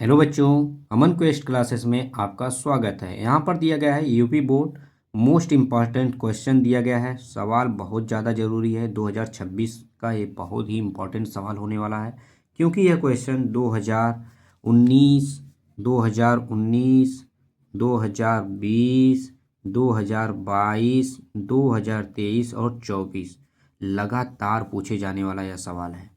Hello बच्चों, अमन quest classes में आपका स्वागत है। यहाँ पर दिया गया है UP board most important question दिया गया है। सवाल बहुत ज़्यादा ज़रूरी है। 2026 का ये बहुत ही इम्पॉर्टेंट सवाल होने वाला है, क्योंकि यह क्वेश्चन 2019, 2019, 2020, 2022, 2023 और 24 लगातार पूछे जाने वाला यह सवाल है।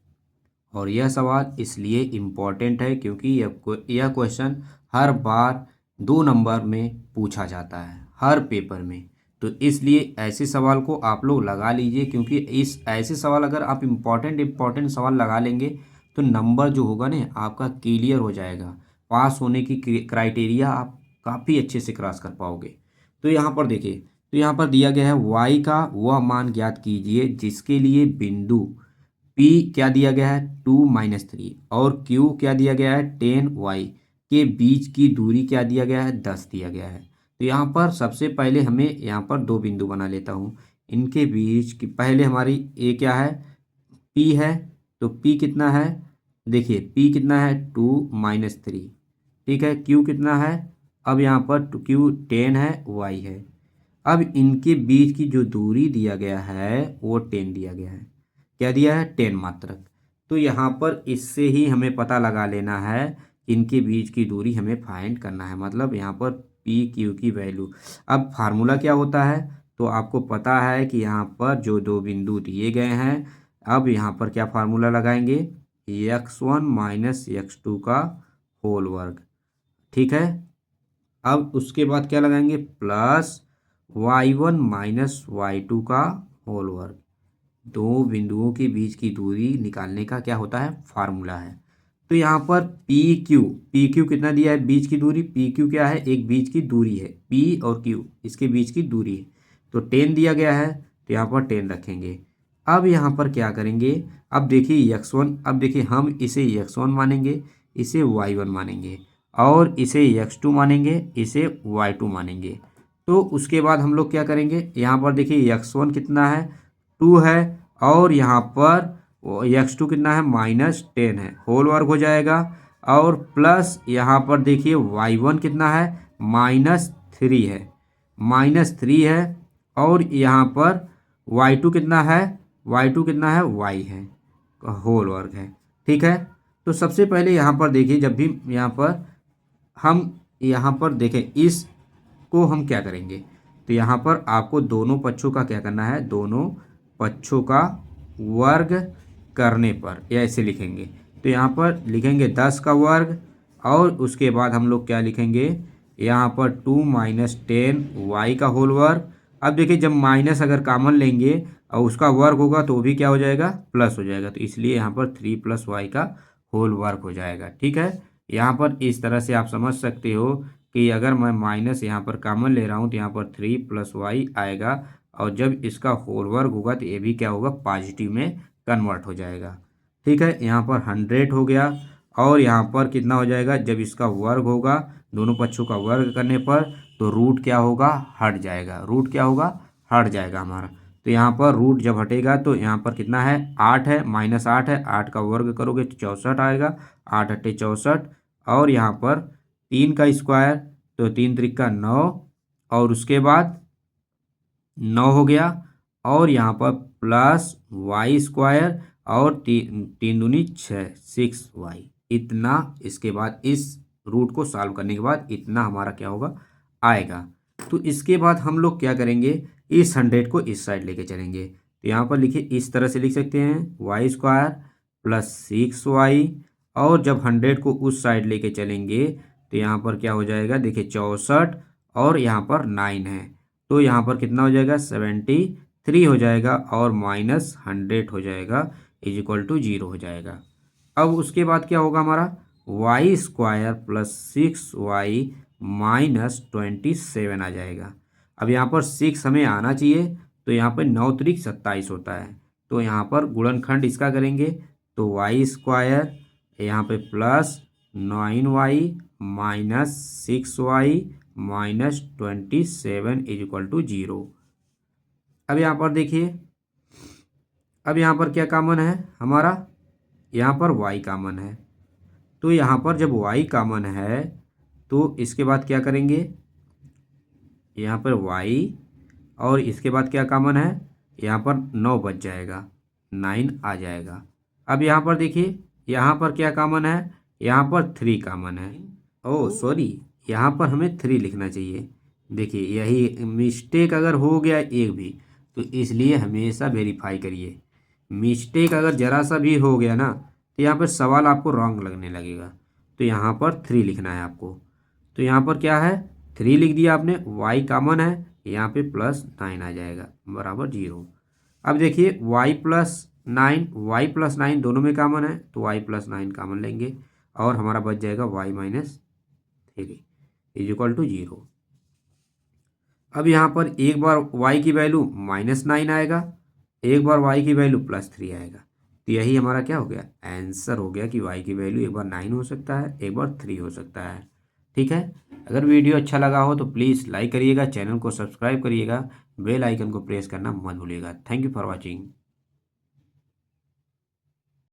और यह सवाल इसलिए इम्पॉर्टेंट है क्योंकि यह क्वेश्चन हर बार 2 नंबर में पूछा जाता है, हर पेपर में। तो इसलिए ऐसे सवाल को आप लोग लगा लीजिए, क्योंकि इस ऐसे सवाल अगर आप इम्पॉर्टेंट सवाल लगा लेंगे तो नंबर जो होगा ना आपका क्लियर हो जाएगा। पास होने की क्राइटेरिया आप काफ़ी अच्छे से क्रॉस कर पाओगे। तो यहाँ पर देखिए, तो यहाँ पर दिया गया है y का वह मान ज्ञात कीजिए जिसके लिए बिंदु P क्या दिया गया है 2-3 और Q क्या दिया गया है 10y के बीच की दूरी क्या दिया गया है 10 दिया गया है। तो यहाँ पर सबसे पहले हमें यहाँ पर 2 बिंदु बना लेता हूँ। इनके बीच की पहले हमारी ए क्या है P है। तो P कितना है, देखिए P कितना है 2-3, ठीक है। Q कितना है, अब यहाँ पर Q 10 है, y है। अब इनके बीच की जो दूरी दिया गया है वो 10 दिया गया है। क्या दिया है 10 मात्रक। तो यहाँ पर इससे ही हमें पता लगा लेना है, इनके बीच की दूरी हमें फाइंड करना है। मतलब यहाँ पर पी क्यू की वैल्यू। अब फार्मूला क्या होता है, तो आपको पता है कि यहाँ पर जो 2 बिंदु दिए गए हैं, अब यहाँ पर क्या फार्मूला लगाएंगे, x1 माइनस x2 का होल वर्ग, ठीक है। अब उसके बाद क्या लगाएंगे, प्लस y1 माइनस y2 का होल वर्ग। 2 बिंदुओं के बीच की दूरी निकालने का क्या होता है, फार्मूला है। तो यहाँ पर पी क्यू कितना दिया है, बीच की दूरी। पी क्यू क्या है, एक बीच की दूरी है, पी और क्यू इसके बीच की दूरी है। तो 10 दिया गया है, तो यहाँ पर 10 रखेंगे। अब यहाँ पर क्या करेंगे, अब देखिए x1, अब देखिए हम इसे x1 मानेंगे, इसे y1 मानेंगे, और इसे x2 मानेंगे, इसे y2 मानेंगे। तो उसके बाद हम लोग क्या करेंगे, यहाँ पर देखिए x1 कितना है 2 है, और यहाँ पर x2 कितना है -10 है, होल वर्ग हो जाएगा। और प्लस यहाँ पर देखिए y1 कितना है -3 है, -3 है। और यहाँ पर y2 कितना है, y2 कितना है y है, होल वर्ग है, ठीक है। तो सबसे पहले यहाँ पर देखिए, जब भी यहाँ पर हम यहाँ पर देखें इसको हम क्या करेंगे, तो यहाँ पर आपको दोनों पक्षों का क्या करना है, दोनों पक्षों का वर्ग करने पर या ऐसे लिखेंगे। तो यहाँ पर लिखेंगे 10 का वर्ग, और उसके बाद हम लोग क्या लिखेंगे, यहाँ पर 2 माइनस 10 वाई का होल वर्ग। अब देखिए जब माइनस अगर कॉमन लेंगे और उसका वर्ग होगा तो वो भी क्या हो जाएगा, प्लस हो जाएगा। तो इसलिए यहाँ पर 3 प्लस वाई का होल वर्ग हो जाएगा, ठीक है। यहाँ पर इस तरह से आप समझ सकते हो कि अगर मैं माइनस यहाँ पर कॉमन ले रहा हूँ तो यहाँ पर 3 प्लस वाई आएगा, और जब इसका होल वर्ग होगा तो ये भी क्या होगा, पॉजिटिव में कन्वर्ट हो जाएगा, ठीक है। यहाँ पर 100 हो गया, और यहाँ पर कितना हो जाएगा, जब इसका वर्ग होगा दोनों पक्षों का वर्ग करने पर, तो रूट क्या होगा, हट जाएगा। रूट क्या होगा, हट जाएगा हमारा। तो यहाँ पर रूट जब हटेगा तो यहाँ पर कितना है 8 है, -8 है, 8 का वर्ग करोगे तो 64 आएगा, 8 अट्ठे 64। और यहाँ पर 3 का स्क्वायर, तो 3 त्रिक का 9, और उसके बाद 9 हो गया, और यहाँ पर प्लस वाई स्क्वायर, और 3 दूनी 6, 6y इतना। इसके बाद इस रूट को सॉल्व करने के बाद इतना हमारा क्या होगा, आएगा। तो इसके बाद हम लोग क्या करेंगे, इस 100 को इस साइड लेके चलेंगे। तो यहाँ पर लिखिए, इस तरह से लिख सकते हैं वाई स्क्वायर प्लस 6y, और जब 100 को उस साइड लेके चलेंगे तो यहाँ पर क्या हो जाएगा, देखिए 64, और यहाँ पर 9 है, तो यहाँ पर कितना हो जाएगा 73 हो जाएगा, और -100 हो जाएगा, इज इक्वल टू 0 हो जाएगा। अब उसके बाद क्या होगा हमारा, वाई स्क्वायर प्लस 6y -27 आ जाएगा। अब यहाँ पर 6 हमें आना चाहिए, तो यहाँ पर 9 त्रिक 27 होता है। तो यहाँ पर गुणनखंड इसका करेंगे, तो वाई स्क्वायर यहाँ पे plus 9y -6y -27 is equal to 0। अब यहाँ पर देखिए, अब यहाँ पर क्या कॉमन है हमारा, यहाँ पर y कॉमन है, तो यहाँ पर जब y कॉमन है तो इसके बाद क्या करेंगे, यहाँ पर y और इसके बाद क्या कॉमन है, यहाँ पर 9 बच जाएगा, 9 आ जाएगा। अब यहाँ पर देखिए, यहाँ पर क्या कॉमन है, यहाँ पर 3 कॉमन है। ओह सॉरी, यहाँ पर हमें 3 लिखना चाहिए। देखिए यही मिस्टेक अगर हो गया एक भी, तो इसलिए हमेशा वेरीफाई करिए। मिस्टेक अगर ज़रा सा भी हो गया ना, तो यहाँ पर सवाल आपको रॉन्ग लगने लगेगा। तो यहाँ पर 3 लिखना है आपको। तो यहाँ पर क्या है, 3 लिख दिया आपने, y कॉमन है, यहाँ पे +9 आ जाएगा बराबर 0। अब देखिए y+9 दोनों में कॉमन है, तो y+9 कॉमन लेंगे और हमारा बच जाएगा y-3 = 0। अब यहाँ पर एक बार y की वैल्यू -9 आएगा, एक बार y की वैल्यू +3 आएगा। तो यही हमारा क्या हो गया, आंसर हो गया कि y की वैल्यू एक बार 9 हो सकता है, एक बार 3 हो सकता है। ठीक है, अगर वीडियो अच्छा लगा हो तो प्लीज़ लाइक करिएगा, चैनल को सब्सक्राइब करिएगा, बेल आइकन को प्रेस करना मत भूलिएगा। Thank you for watching.